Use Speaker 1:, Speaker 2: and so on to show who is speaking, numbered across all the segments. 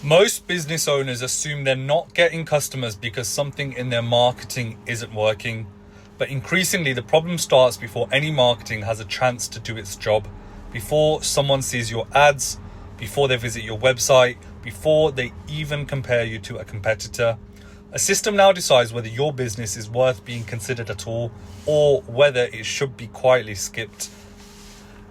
Speaker 1: Most business owners assume they're not getting customers because something in their marketing isn't working. But increasingly, the problem starts before any marketing has a chance to do its job. Before someone sees your ads, before they visit your website, before they even compare you to a competitor. A system now decides whether your business is worth being considered at all, or whether it should be quietly skipped.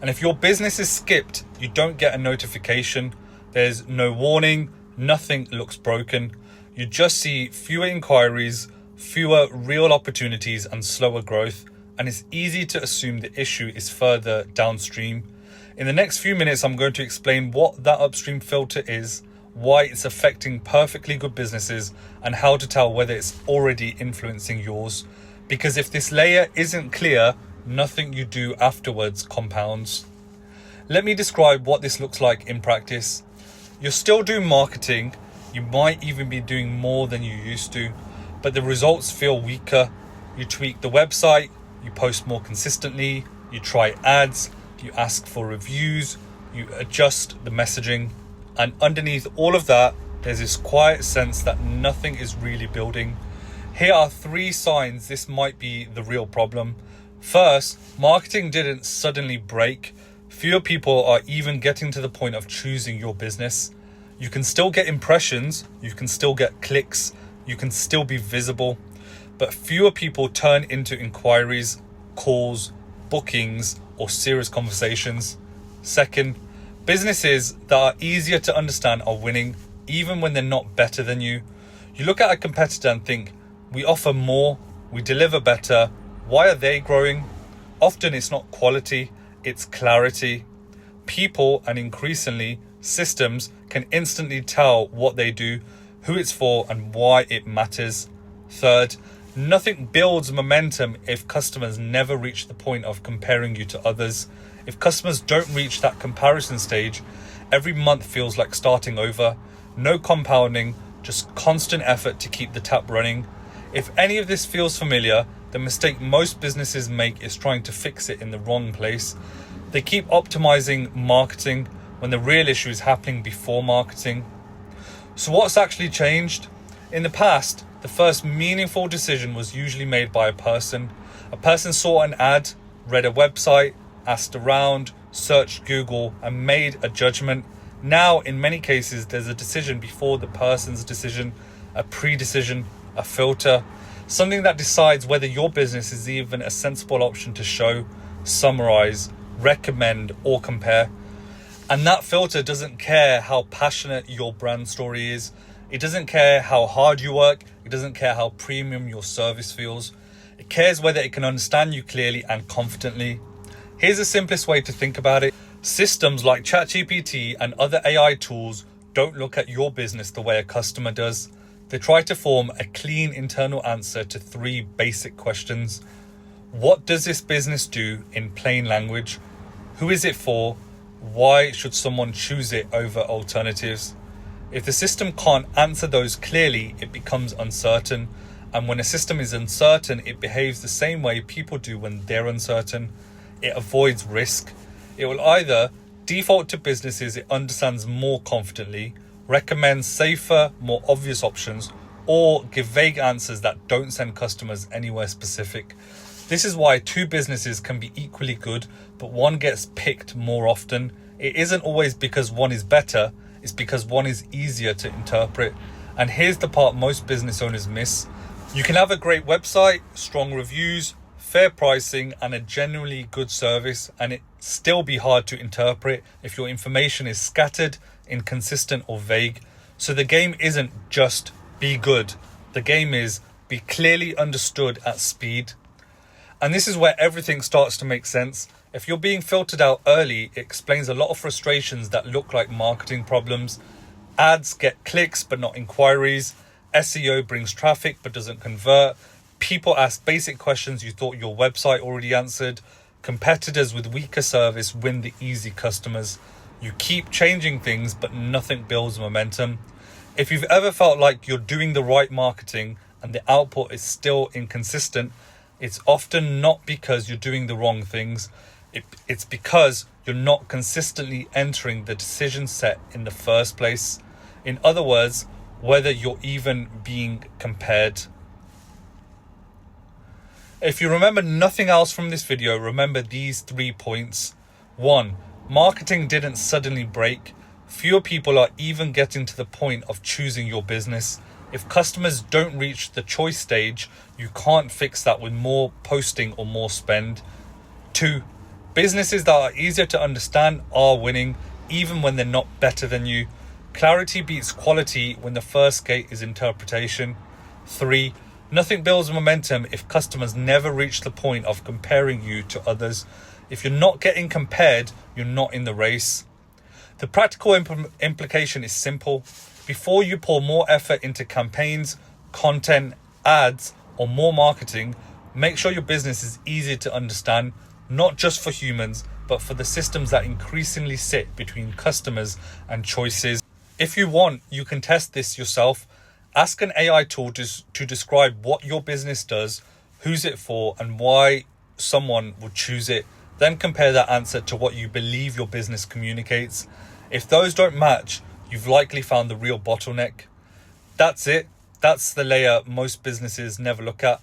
Speaker 1: And if your business is skipped, you don't get a notification. There's no warning. Nothing looks broken. You just see fewer inquiries, fewer real opportunities, and slower growth. And it's easy to assume the issue is further downstream. In the next few minutes, I'm going to explain what that upstream filter is, why it's affecting perfectly good businesses, and how to tell whether it's already influencing yours. Because if this layer isn't clear, nothing you do afterwards compounds. Let me describe what this looks like in practice. You're still doing marketing, you might even be doing more than you used to, but the results feel weaker. You tweak the website, you post more consistently, you try ads, you ask for reviews, you adjust the messaging, and underneath all of that, there's this quiet sense that nothing is really building. Here are 3 signs this might be the real problem. First, marketing didn't suddenly break. Fewer people are even getting to the point of choosing your business. You can still get impressions, you can still get clicks, you can still be visible, but fewer people turn into inquiries, calls, bookings, or serious conversations. Second, businesses that are easier to understand are winning, even when they're not better than you. You look at a competitor and think, we offer more, we deliver better, why are they growing? Often it's not quality, it's clarity. People, and increasingly systems, can instantly tell what they do, who it's for, and why it matters. Third, nothing builds momentum if customers never reach the point of comparing you to others. If customers don't reach that comparison stage, every month feels like starting over. No compounding, just constant effort to keep the tap running. If any of this feels familiar, the mistake most businesses make is trying to fix it in the wrong place. They keep optimizing marketing when the real issue is happening before marketing. So what's actually changed? In the past, the first meaningful decision was usually made by a person. A person saw an ad, read a website, asked around, searched Google, and made a judgment. Now, in many cases, there's a decision before the person's decision, a pre-decision, a filter, something that decides whether your business is even a sensible option to show, summarize, recommend, or compare. And that filter doesn't care how passionate your brand story is. It doesn't care how hard you work. It doesn't care how premium your service feels. It cares whether it can understand you clearly and confidently. Here's the simplest way to think about it. Systems like ChatGPT and other AI tools don't look at your business the way a customer does. They try to form a clean internal answer to 3 basic questions. What does this business do in plain language? Who is it for? Why should someone choose it over alternatives? If the system can't answer those clearly, it becomes uncertain. And when a system is uncertain, it behaves the same way people do when they're uncertain. It avoids risk. It will either default to businesses it understands more confidently, recommend safer, more obvious options, or give vague answers that don't send customers anywhere specific. This is why 2 businesses can be equally good, but one gets picked more often. It isn't always because one is better, it's because one is easier to interpret. And here's the part most business owners miss. You can have a great website, strong reviews, fair pricing, and a genuinely good service, and it still be hard to interpret if your information is scattered, inconsistent, or vague. So the game isn't just be good. The game is be clearly understood at speed. And this is where everything starts to make sense. If you're being filtered out early, it explains a lot of frustrations that look like marketing problems. Ads get clicks but not inquiries. SEO brings traffic but doesn't convert. People ask basic questions you thought your website already answered. Competitors with weaker service win the easy customers. You keep changing things, but nothing builds momentum. If you've ever felt like you're doing the right marketing and the output is still inconsistent, it's often not because you're doing the wrong things. It's because you're not consistently entering the decision set in the first place. In other words, whether you're even being compared. If you remember nothing else from this video, remember these 3 points. 1. Marketing didn't suddenly break. Fewer people are even getting to the point of choosing your business. If customers don't reach the choice stage, you can't fix that with more posting or more spend. 2. Businesses that are easier to understand are winning, even when they're not better than you. Clarity beats quality when the first gate is interpretation. 3. Nothing builds momentum if customers never reach the point of comparing you to others. If you're not getting compared, you're not in the race. The practical implication is simple. Before you pour more effort into campaigns, content, ads, or more marketing, make sure your business is easy to understand, not just for humans, but for the systems that increasingly sit between customers and choices. If you want, you can test this yourself. Ask an AI tool to describe what your business does, who's it for, and why someone would choose it. Then compare that answer to what you believe your business communicates. If those don't match, you've likely found the real bottleneck. That's it. That's the layer most businesses never look at.